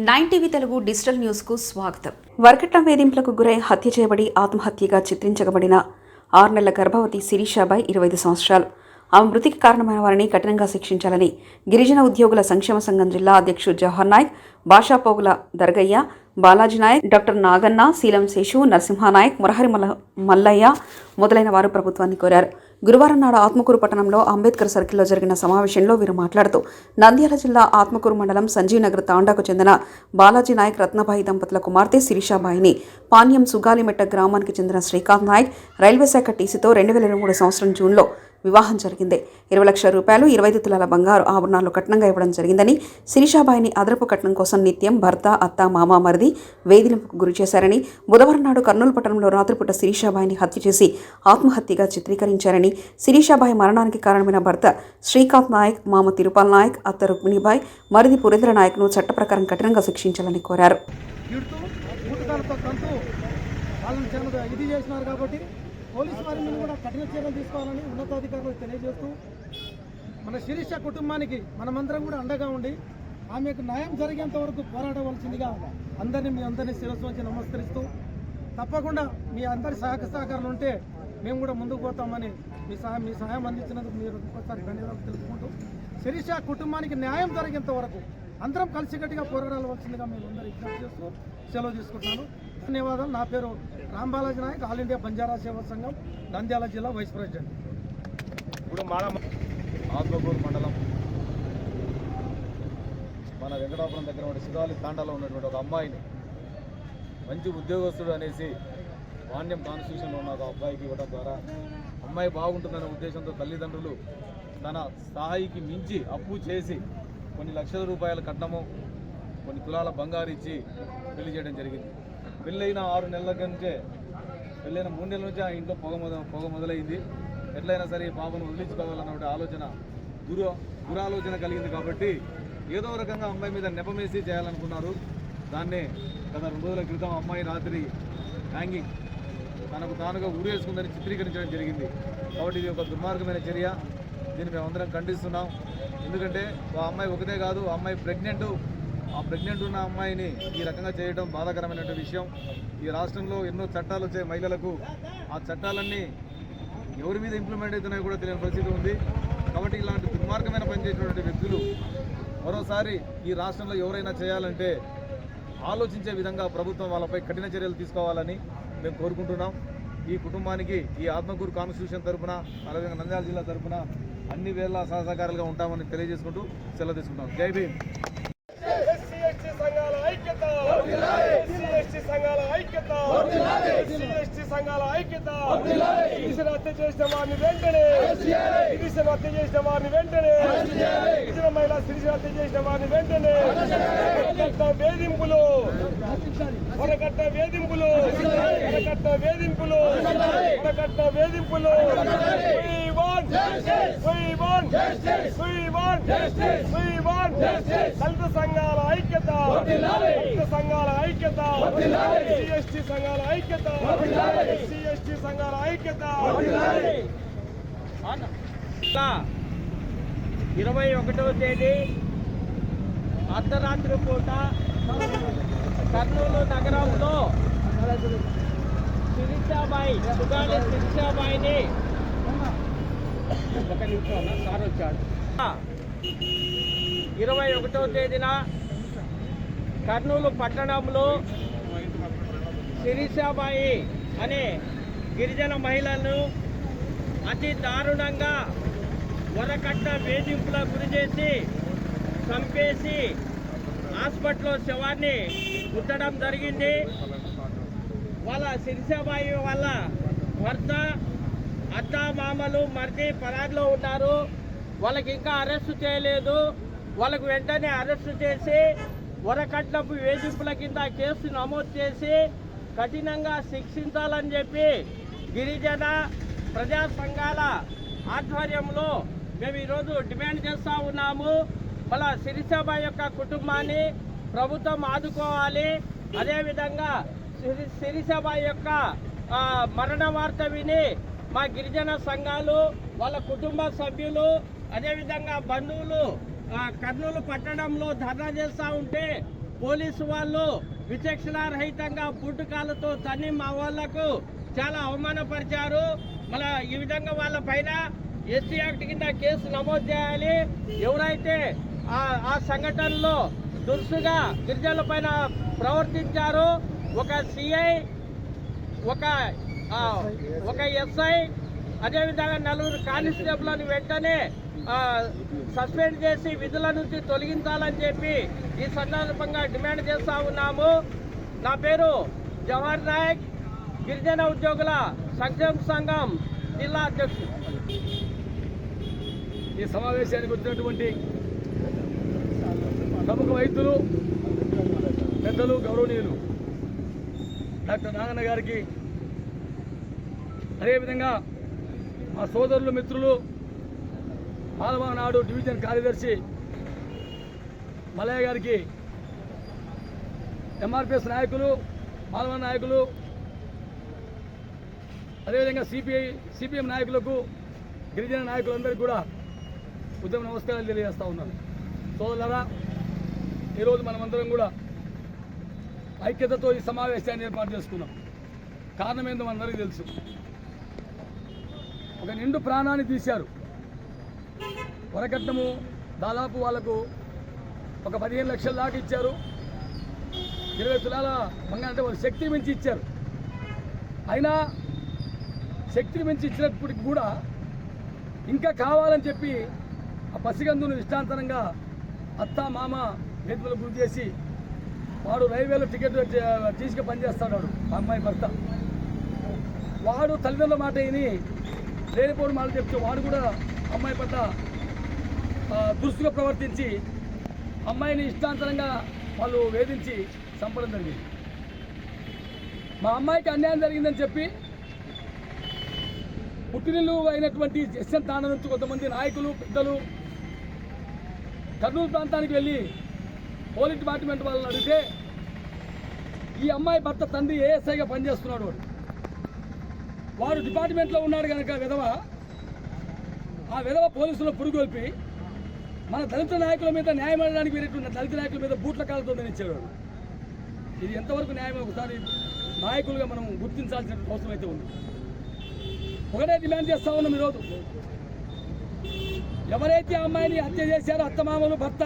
9 Telugu digital న్యూస్కు స్వాగతం. వర్గట్ల వేధింపులకు గురై హత్య చేయబడి ఆత్మహత్యగా చిత్రించబడిన 6 నెలల గర్భవతి శిరీషాబాయి 25 సంవత్సరాలు. ఆమె మృతికి కారణమైన వారిని కఠినంగా శిక్షించాలని గిరిజన ఉద్యోగుల సంక్షేమ సంఘం జిల్లా అధ్యక్షుడు జవహర్ నాయక్, భాషాపోగుల దర్గయ్య, బాలాజీ నాయక్, డాక్టర్ నాగన్న, శీలం శేషు, నరసింహానాయక్, మురహరి మల్లయ్య మొదలైన వారు ప్రభుత్వాన్ని కోరారు. గురువారం నాడు ఆత్మకూరు పట్టణంలో అంబేద్కర్ సర్కిల్లో జరిగిన సమావేశంలో వీరు మాట్లాడుతూ నంద్యాల జిల్లా ఆత్మకూరు మండలం సంజీవ్ నగర్ తాండాకు చెందిన బాలాజీ నాయక్, రత్నబాయి దంపతుల కుమార్తె శిరీషాబాయిని పాణ్యం సుగాలిమెట్ట గ్రామానికి చెందిన శ్రీకాంత్ నాయక్ రైల్వే శాఖ టీసీతో 2023 సంవత్సరం జూన్లో వివాహం జరిగింది. 20 లక్షల రూపాయలు 25 తులాల బంగారు ఆభరణాలు కట్నంగా ఇవ్వడం జరిగిందని, శిరీషాబాయిని అదనపు కట్నం కోసం నిత్యం భర్త, అత్త, మామ, మరిది వేధింపుకు గురి చేశారని, బుధవారం నాడు కర్నూలు పట్టణంలో రాత్రిపూట శిరీషాబాయిని హత్య చేసి ఆత్మహత్యగా చిత్రీకరించారని, శిరీషాబాయి మరణానికి కారణమైన భర్త శ్రీకాంత్ నాయక్, మామ తిరుపాల్ నాయక్, అత్త రుక్మిణిబాయి, మరిది పురేంద్ర నాయక్ను చట్ట ప్రకారం కఠినంగా శిక్షించాలని కోరారు. పోలీసు వారిని కూడా కఠిన చర్యలు తీసుకోవాలని ఉన్నతాధికారులకు తెలియజేస్తూ మన శిరీష కుటుంబానికి మనమందరం కూడా అండగా ఉండి ఆమెకు న్యాయం జరిగేంత వరకు పోరాడవలసిందిగా మీ అందరినీ శిరస్సు వచ్చి నమస్కరిస్తూ, తప్పకుండా మీ అందరి సహకారాలు ఉంటే మేము కూడా ముందుకు పోతామని మీ సహాయం అందించినందుకు మీరు ఒకసారి ధన్యవాదాలు తెలుసుకుంటూ, శిరీష కుటుంబానికి న్యాయం జరిగేంత వరకు అందరం కలిసికట్టుగా పోరాడవలసిందిగా మేము అందరూ విజ్ఞప్తి చేస్తూ సెలవు తీసుకుంటున్నాను. ధన్యవాదాలు. నా పేరు బాలాజీ నాయక్, ఆల్ ఇండియా బంజారా సేవా సంఘం, నంద్యాల జిల్లా వైస్ ప్రెసిడెంట్. ఇప్పుడు ఆత్మకూరు మండలం మన వెంకటాపురం దగ్గర ఉన్న శివాలి తాండాలో ఉన్నటువంటి ఒక అమ్మాయిని మంచి ఉద్యోగస్తుడు అనేసి పాణ్యం కాన్స్టిట్యూషన్లో ఉన్న ఒక అబ్బాయికి ఇవ్వడం ద్వారా అమ్మాయి బాగుంటుందనే ఉద్దేశంతో తల్లిదండ్రులు తన స్థాయికి మించి అప్పు చేసి కొన్ని లక్షల రూపాయల కట్నము, కొన్ని తులాల బంగారు ఇచ్చి పెళ్లి చేయడం జరిగింది. పెళ్ళైన 6 నెలల నుంచే, పెళ్ళైన 3 నెలల నుంచి ఆ ఇంట్లో పొగ మొదలైంది. ఎట్లయినా సరే ఈ పాపను వదిలించుకోవాలన్న ఆలోచన దురాలోచన కలిగింది. కాబట్టి ఏదో రకంగా అమ్మాయి మీద నెపమేసి చేయాలనుకున్నారు. దాన్నే గత 2 రోజుల క్రితం అమ్మాయి రాత్రి హ్యాంగింగ్ తనకు తానుగా ఉరేసుకుందని చిత్రీకరించడం జరిగింది. కాబట్టి ఇది ఒక దుర్మార్గమైన చర్య. దీన్ని మేమందరం ఖండిస్తున్నాం. ఎందుకంటే ఆ అమ్మాయి ఒకటే కాదు, ఆ అమ్మాయి ప్రెగ్నెంట్ ఉన్న అమ్మాయిని ఈ రకంగా చేయడం బాధాకరమైనటువంటి విషయం. ఈ రాష్ట్రంలో ఎన్నో చట్టాలు వచ్చాయి మహిళలకు. ఆ చట్టాలన్నీ ఎవరి మీద ఇంప్లిమెంట్ అవుతున్నాయో కూడా తెలియని పరిస్థితి ఉంది. కాబట్టి ఇలాంటి దుర్మార్గమైన పనిచేసినటువంటి వ్యక్తులు మరోసారి ఈ రాష్ట్రంలో ఎవరైనా చేయాలంటే ఆలోచించే విధంగా ప్రభుత్వం వాళ్ళపై కఠిన చర్యలు తీసుకోవాలని మేము కోరుకుంటున్నాం. ఈ కుటుంబానికి ఈ ఆత్మకూరు కాన్స్టిట్యూషన్ తరఫున, అలాగే నంద్యాల జిల్లా తరఫున అన్ని వేళ సహకారాలుగా ఉంటామని తెలియజేసుకుంటూ సెలవు తీసుకుంటాం. జై భీమ్. సంఘాల ఐక్యత, గిరిజన హత్య చేసిన వారిని వెంటనే, గిరిజన హత్య చేసిన వారిని వెంటనే, గిరిజన మహిళా శిరీష హత్య చేసిన వారిని వెంటనే, వేధింపులు, వరకట్న వేధింపులు, దళిత సంఘాల ఐక్యత, సంఘాల ఐక్యత, ఎస్సీ సంఘాల ఐక్యత, ఎస్సీ సంఘాల ఐక్యత. 21వ తేదీ అర్ధరాత్రి పూట కర్నూలు నగరంలో సుగాలి శిరీషాబాయిని 21వ తేదీన కర్నూలు పట్టణంలో శిరీషాబాయి అనే గిరిజన మహిళలను అతి దారుణంగా వరకట్న వేధింపులకు గురి చేసి చంపేసి హాస్పిటల్లో శవాన్ని ఉంచడం జరిగింది. వాళ్ళ శిరీషాబాయి వాళ్ళ భర్త, అత్త, మామలు, మరిది పరాగ్లో ఉన్నారు. వాళ్ళకి ఇంకా అరెస్టు చేయలేదు. వాళ్ళకు వెంటనే అరెస్టు చేసి వరకట్నపు వేధింపుల కింద కేసు నమోదు చేసి కఠినంగా శిక్షించాలని చెప్పి గిరిజన ప్రజా సంఘాల ఆధ్వర్యంలో మేము ఈరోజు డిమాండ్ చేస్తూ ఉన్నాము. వాళ్ళ శిరీషాబాయి యొక్క కుటుంబాన్ని ప్రభుత్వం ఆదుకోవాలి. అదేవిధంగా శిరీషాబాయి యొక్క మరణ వార్త విని మా గిరిజన సంఘాలు, వాళ్ళ కుటుంబ సభ్యులు, అదేవిధంగా బంధువులు కర్నూలు పట్టణంలో ధర్నా చేస్తూ ఉంటే పోలీసు వాళ్ళు విచక్షణారహితంగా బుడ్డుకాలతో తన్ని మా వాళ్లకు చాలా అవమానపరిచారు. మళ్ళీ ఈ విధంగా వాళ్ళ పైన ఎస్సీ యాక్ట్ కింద కేసు నమోదు చేయాలి. ఎవరైతే ఆ సంఘటనలో దురుసుగా గిరిజనుల పైన ప్రవర్తించారో ఒక సిఐ, ఒక ఎస్ఐ, అదేవిధంగా 4 కానిస్టేబుల్ని వెంటనే సస్పెండ్ చేసి విధుల నుంచి తొలగించాలని చెప్పి ఈ సందర్భంగా డిమాండ్ చేస్తూ ఉన్నాము. నా పేరు జవహర్ నాయక్, గిరిజన ఉద్యోగుల సంక్షేమ సంఘం జిల్లా అధ్యక్షుడు. ఈ సమావేశానికి వచ్చినటువంటి ప్రముఖ వైద్యులు, పెద్దలు, గౌరవనీయులు డాక్టర్ నాగన్న గారికి, అదేవిధంగా మా సోదరులు, మిత్రులు, మాలవానాడు డివిజన్ కార్యదర్శి మల్లయ్య గారికి, ఎంఆర్పిఎస్ నాయకులు, మాలవా నాయకులు, అదేవిధంగా సిపిఎం నాయకులకు, గిరిజన నాయకులందరికీ కూడా ఉద్యమ నమస్కారాలు తెలియజేస్తూ ఉన్నాను. సోదరులారా, ఈరోజు మనమందరం కూడా ఐక్యతతో ఈ సమావేశాన్ని ఏర్పాటు చేసుకున్నాం. కారణం ఏందో మనందరికీ తెలుసు. ఒక నిండు ప్రాణాన్ని తీశారు. వరకట్నము దాదాపు వాళ్లకు ఒక 15 లక్షల దాకా ఇచ్చారు. 20 తులాల బంగారం అంటే వాళ్ళు శక్తి మించి ఇచ్చారు. అయినా శక్తిని మించి ఇచ్చినప్పటికి కూడా ఇంకా కావాలని చెప్పి ఆ పసిగందును ఇష్టాంతరంగా అత్త మామ వేదికలు గురి చేసి, వాడు రైల్వేలో టికెట్ తీసుకు పనిచేస్తాడు. ఆ అమ్మాయి భర్త వాడు తల్లిదండ్రుల మాట విని లేనిపోడు మాట చెప్తే వాడు కూడా అమ్మాయి పట్ల దురుసుగా ప్రవర్తించి అమ్మాయిని ఇష్టాంతరంగా వాళ్ళు వేధించి చంపడం జరిగింది. మా అమ్మాయికి అన్యాయం జరిగిందని చెప్పి పుట్టినిల్లు అయినటువంటి ఎస్ఎన్ తాండ నుంచి కొంతమంది నాయకులు, పెద్దలు కర్నూలు ప్రాంతానికి వెళ్ళి పోలీస్ డిపార్ట్మెంట్ వాళ్ళని అడిగితే ఈ అమ్మాయి భర్త తండ్రి ఏఎస్ఐగా పనిచేస్తున్నాడు. వాడు డిపార్ట్మెంట్లో ఉన్నాడు కనుక ఆ విధవ పోలీసులు పురుగొల్పి మన దళిత నాయకుల మీద న్యాయం అడగడానికి వేరేటువంటి దళిత నాయకుల మీద బూట్ల కాలతో ఇచ్చాడు. ఇది ఎంతవరకు న్యాయం? ఒకసారి నాయకులుగా మనం గుర్తించాల్సిన అవసరం అయితే ఉంది. ఒకటే డిమాండ్ చేస్తా ఉన్నాం ఈరోజు. ఎవరైతే అమ్మాయిని హత్య చేశారో అత్తమామలు, భర్త,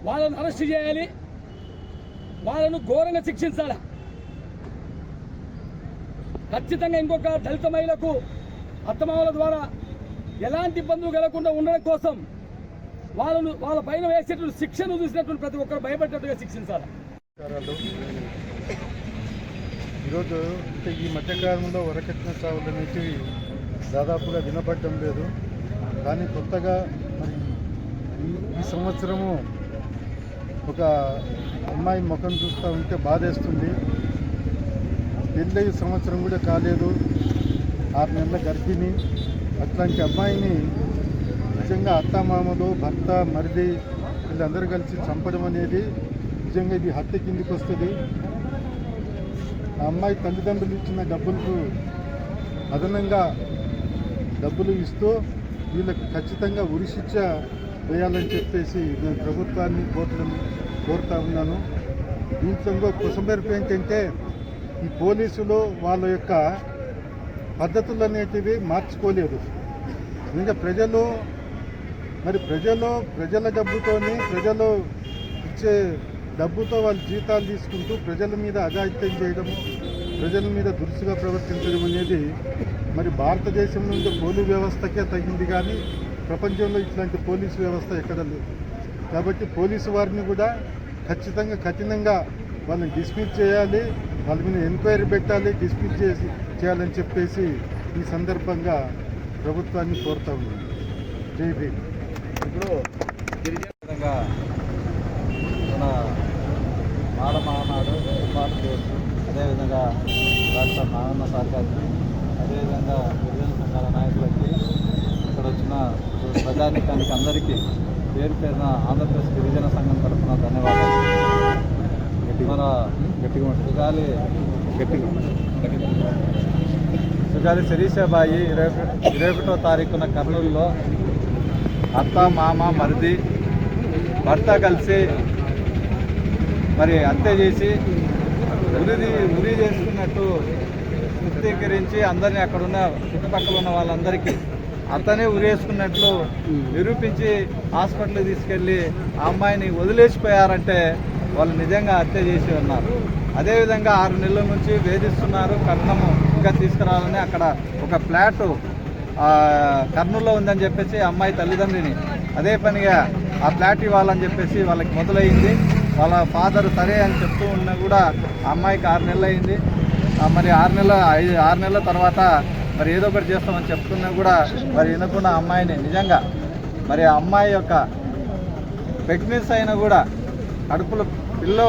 వాళ్ళను అరెస్ట్ చేయాలి, వాళ్ళను ఘోరంగా శిక్షించాలి. ఖచ్చితంగా ఇంకొక దళిత మహిళకు అత్తమామల ద్వారా ఎలాంటి ఇబ్బందులు కలగకుండా ఉండడం కోసం వాళ్ళ పైన వేసేటువంటి శిక్షను చూసినటువంటి ప్రతి ఒక్కరు భయపడేటట్టుగా శిక్షించాలి. ఈరోజు అంటే ఈ మధ్యకాలంలో వరకట్న చావులు అనేవి దాదాపుగా వినపడడం లేదు. కానీ కొత్తగా మరి ఈ సంవత్సరము ఒక అమ్మాయి ముఖం చూస్తూ ఉంటే బాధేస్తుంది. పెళ్ళి సంవత్సరం కూడా కాలేదు, 6 నెలల గర్భిణి. అట్లాంటి అమ్మాయిని నిజంగా అత్తమామలు, భర్త, మరిది వీళ్ళందరూ కలిసి చంపడం అనేది నిజంగా ఇది హత్య కిందికి వస్తుంది. ఆ అమ్మాయి తల్లిదండ్రులు ఇచ్చిన డబ్బులకు అదనంగా డబ్బులు ఇస్తూ వీళ్ళకి ఖచ్చితంగా ఉరిశిక్ష వేయాలని చెప్పేసి నేను ప్రభుత్వాన్ని, కోర్టులను కోరుతా ఉన్నాను. దీంట్లో ఇంకో కుసంబెరుపు ఏంటంటే ఈ పోలీసులు వాళ్ళ యొక్క పద్ధతులు అనేటివి మార్చుకోలేదు. ఇంకా ప్రజల డబ్బుతోని, ప్రజలు ఇచ్చే డబ్బుతో వాళ్ళు జీతాలు తీసుకుంటూ ప్రజల మీద అఘాయిత్యం చేయడము, ప్రజల మీద దురుసుగా ప్రవర్తించడం అనేది మరి భారతదేశం నుండి పోలీసు వ్యవస్థకే తగింది, కానీ ప్రపంచంలో ఇట్లాంటి పోలీసు వ్యవస్థ ఎక్కడ లేదు. కాబట్టి పోలీసు వారిని కూడా ఖచ్చితంగా కఠినంగా వాళ్ళని డిస్మిస్ చేయాలి, వాళ్ళ మీద ఎంక్వైరీ పెట్టాలి, డిస్మిస్ చేయాలని చెప్పేసి ఈ సందర్భంగా ప్రభుత్వాన్ని కోరుతా ఉన్నాను. జై భీమ్. ఇప్పుడు గిరిజన మన మాలమహానాడు ఎంఆర్పిఎస్, అదేవిధంగా డాక్టర్ నాగన్న సార్ గారికి, అదేవిధంగా గిరిజన సంఘాల నాయకులకి, ఇక్కడ వచ్చిన ప్రజానీకానికి అందరికీ పేరు పేరున ఆంధ్రప్రదేశ్ గిరిజన సంఘం తరఫున ధన్యవాదాలు. మన సుగాలి శిరీషాబాయి 21వ తారీఖున కర్నూలులో అత్త, మామ, మరిది, భర్త కలిసి మరి హత్య చేసి ఉరి చేసుకున్నట్టు చిత్రీకరించి అందరినీ అక్కడున్న చుట్టుపక్కల ఉన్న వాళ్ళందరికీ అతనే ఉరేసుకున్నట్లు నిరూపించి హాస్పిటల్కి తీసుకెళ్ళి ఆ అమ్మాయిని వదిలేసిపోయారంటే వాళ్ళు నిజంగా హత్య చేసి ఉన్నారు. అదేవిధంగా 6 నెలల నుంచి వేధిస్తున్నారు. కట్నము ఇంకా తీసుకురావాలని అక్కడ ఒక ఫ్లాటు కర్నూలులో ఉందని చెప్పేసి అమ్మాయి తల్లిదండ్రిని అదే పనిగా ఆ ఫ్లాట్ ఇవ్వాలని చెప్పేసి వాళ్ళకి మొదలైంది. వాళ్ళ ఫాదర్ సరే అని చెప్తూ ఉన్నా కూడా ఆ అమ్మాయికి 6 నెలలు అయింది. మరి 6 నెలల తర్వాత మరి ఏదో ఒకటి చేస్తామని చెప్తున్నా కూడా మరి వినకుండా అమ్మాయిని నిజంగా మరి ఆ అమ్మాయి యొక్క ప్రెగ్నెన్సీ అయినా కూడా కడుపులో పిల్ల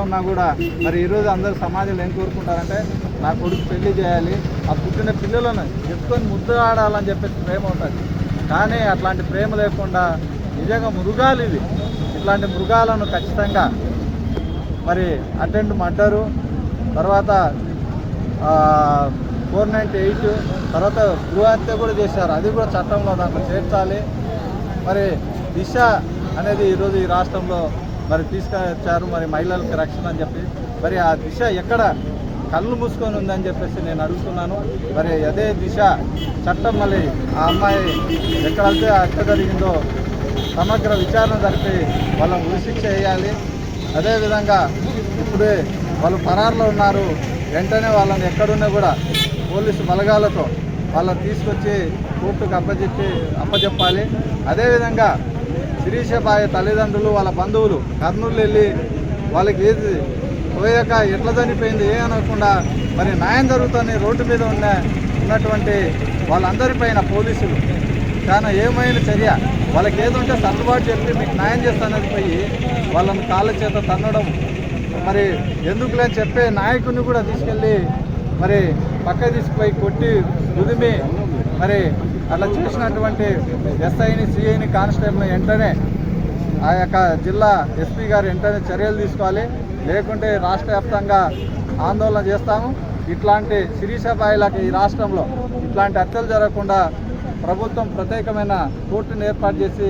ఉన్నా కూడా మరి ఈరోజు అందరూ సమాజంలో ఏం కోరుకుంటారంటే నా కొడుకు పెళ్లి చేయాలి, ఆ పుట్టిన పిల్లలను ఎత్తుకొని ముద్దు ఆడాలని చెప్పేసి ప్రేమ ఉంటుంది. కానీ అట్లాంటి ప్రేమ లేకుండా నిజంగా మృగాలు ఇవి. ఇట్లాంటి మృగాలను ఖచ్చితంగా మరి అటెండ్ మర్డరు, తర్వాత 498 తర్వాత గృహహత్య కూడా చేశారు. అది కూడా చట్టంలో దాంట్లో చేర్చాలి. మరి దిశ అనేది ఈరోజు ఈ రాష్ట్రంలో మరి తీసుకొచ్చారు. మరి మహిళలకు రక్షణ అని చెప్పి మరి ఆ దిశ ఎక్కడ కళ్ళు మూసుకొని ఉందని చెప్పేసి నేను అడుగుతున్నాను. మరి అదే దిశ చట్టం మళ్ళీ ఆ అమ్మాయి ఎక్కడైతే హత్య జరిగిందో సమగ్ర విచారణ జరిపి వాళ్ళని ఉరిశిక్ష వేయాలి. అదేవిధంగా ఇప్పుడే వాళ్ళు పరారులో ఉన్నారు. వెంటనే వాళ్ళని ఎక్కడున్నా కూడా పోలీసు బలగాలతో వాళ్ళని తీసుకొచ్చి కోర్టుకు అప్పచెప్పాలి. అదేవిధంగా శిరీషబాయి తల్లిదండ్రులు వాళ్ళ బంధువులు కర్నూలు వెళ్ళి వాళ్ళకి ఏది పోయాక ఎట్లా చనిపోయింది ఏమనకుండా మరి న్యాయం జరుగుతుంది రోడ్డు మీద ఉన్నటువంటి వాళ్ళందరిపైన పోలీసులు చాలా ఏమైన చర్య వాళ్ళకి ఏదుంటే సర్దుబాటు చెప్పి మీకు న్యాయం చేస్తానని పోయి వాళ్ళని కాళ్ళ చేత తన్నడం మరి ఎందుకులే అని చెప్పే నాయకుడిని కూడా తీసుకెళ్ళి మరి పక్క తీసుకుపోయి కొట్టి ఉదిమి మరి అట్లా చేసినటువంటి ఎస్ఐని సిఐని కానిస్టేబుల్ని వెంటనే ఆ యొక్క జిల్లా ఎస్పీ గారు వెంటనే చర్యలు తీసుకోవాలి. లేకుంటే రాష్ట్ర వ్యాప్తంగా ఆందోళన చేస్తాము. ఇట్లాంటి శిరీషబాయిలకు ఈ రాష్ట్రంలో ఇట్లాంటి హత్యలు జరగకుండా ప్రభుత్వం ప్రత్యేకమైన కోర్టును ఏర్పాటు చేసి